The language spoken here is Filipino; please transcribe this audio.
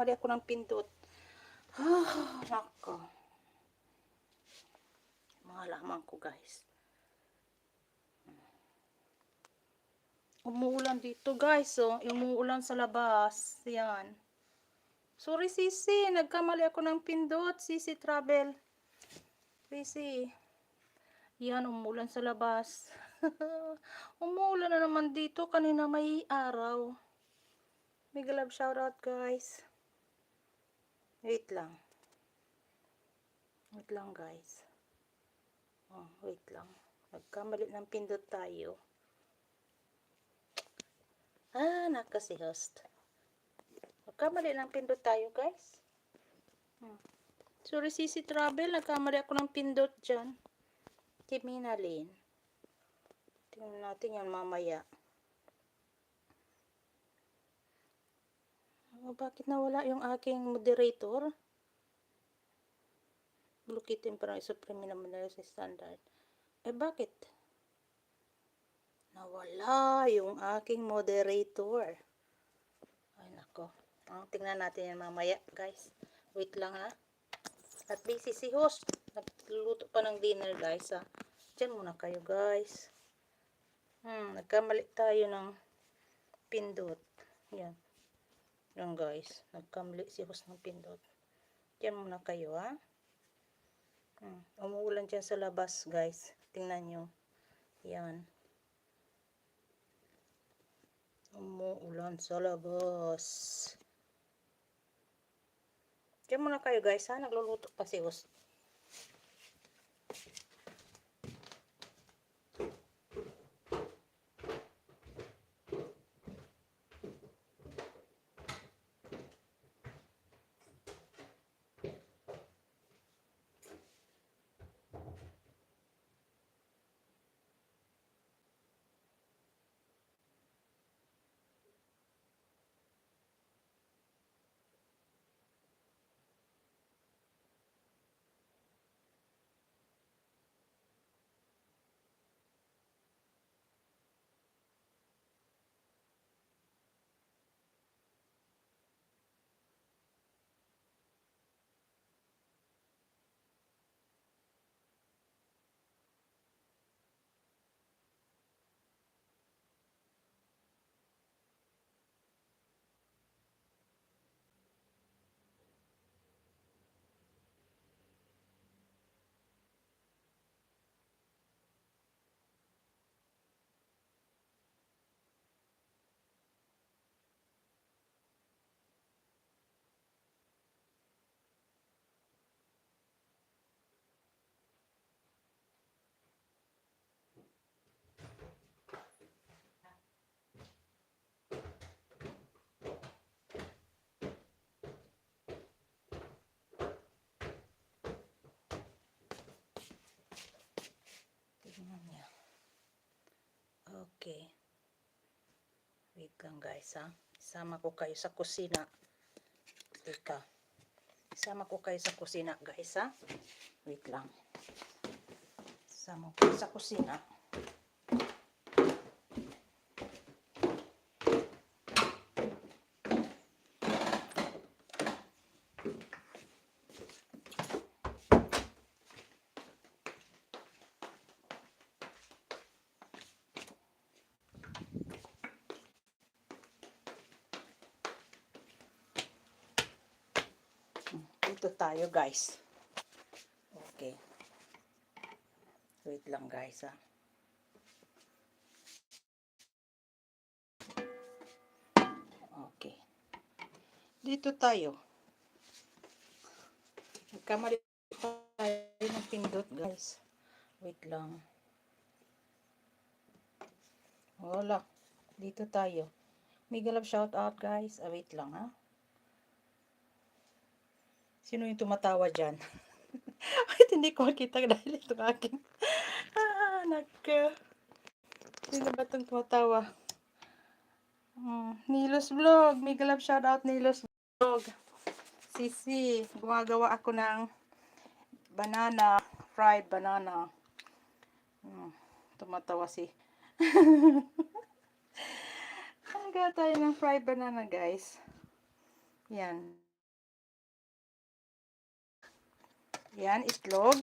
nagkamali ako ng pindot. Nako. Mga laman ko, guys. Umuulan dito, guys. Oh, umuulan sa labas. Yan. Sorry, Sisi. Nagkamali ako ng pindot. Sisi Travel. Sisi. Yan, umuulan sa labas. Umuulan na naman dito. Kanina may araw. Mega love shoutout, guys. Wait lang. Wait lang, guys. Oh, wait lang. Nagkamali ng pindot tayo. Nakasi host. Nagkamali ng pindot tayo, guys. Sorry, Sisi Travel. Nagkamali ako ng pindot dyan. Kiminalin. Tingnan natin yan mamaya. Bakit nawala yung aking moderator? Lukitin para isupreme naman na sa standard. Bakit? Nawala yung aking moderator. Ay, nako. Tingnan natin yan mamaya, guys. Wait lang, ha. At busy si host. Nagluluto pa ng dinner, guys, ha. Diyan muna kayo, guys. Nagkamali tayo ng pindot. Yan. Yan, guys. Nagkamali si host ng pindot. Diyan muna kayo, ha. Umuulan dyan sa labas, guys. Tingnan nyo. Yan. Umuulan sa labas. Diyan muna kayo, guys, ha. Nagluluto pa si host. Okay. Wait lang, guys, ha. Isama ko kayo sa kusina. Teka. Isama ko kayo sa kusina, guys, ha. Wait lang. Isama ko kayo sa kusina. Dito tayo, guys. Okay. Wait lang, guys, ha. Okay. Dito tayo. Nagkamali tayo ng pindot, guys. Wait lang. Wala. Dito tayo. Mega love shout out, guys. Wait lang, ha. Sino yung tumatawa dyan? Wait, hindi ko makita dahil ito aking. Sino ba itong tumatawa? Nilos Vlog. Mega love shout out, Nilos Vlog. Sisi, gumagawa ako ng banana, fried banana. Tumatawa si. Nagawa tayo ng fried banana, guys. Yan. Yan, itlog.